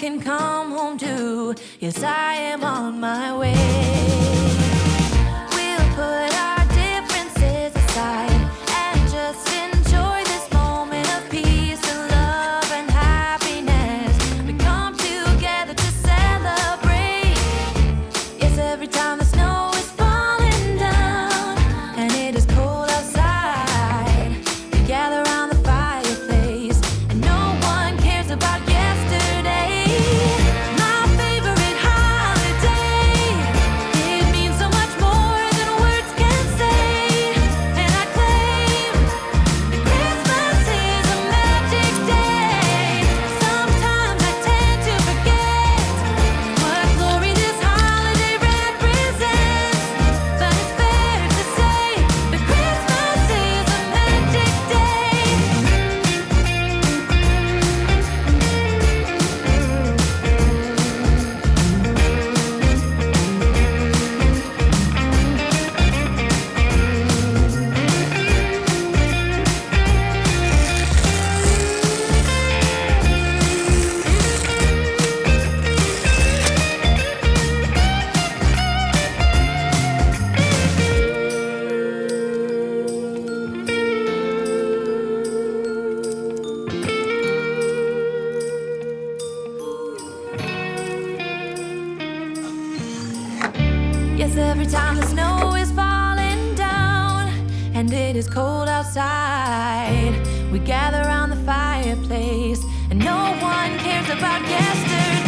can come home to. Yes, I am on my way. We'll put our differences aside and just enjoy this moment of peace and love and happiness. We come together to celebrate. Yes, every time the snow is falling down and it is cold outside, we gather around the fireplace and no one cares about yesterday. My favorite holiday, it means so much more than words can say. And I claim that Christmas is a magic day. Sometimes I tend to forget what glory this holiday represents, but it's fair to say that Christmas is a magic day. Yes, every time the snow is falling down and it is cold outside, we gather around the fireplace and no one cares about yesterday.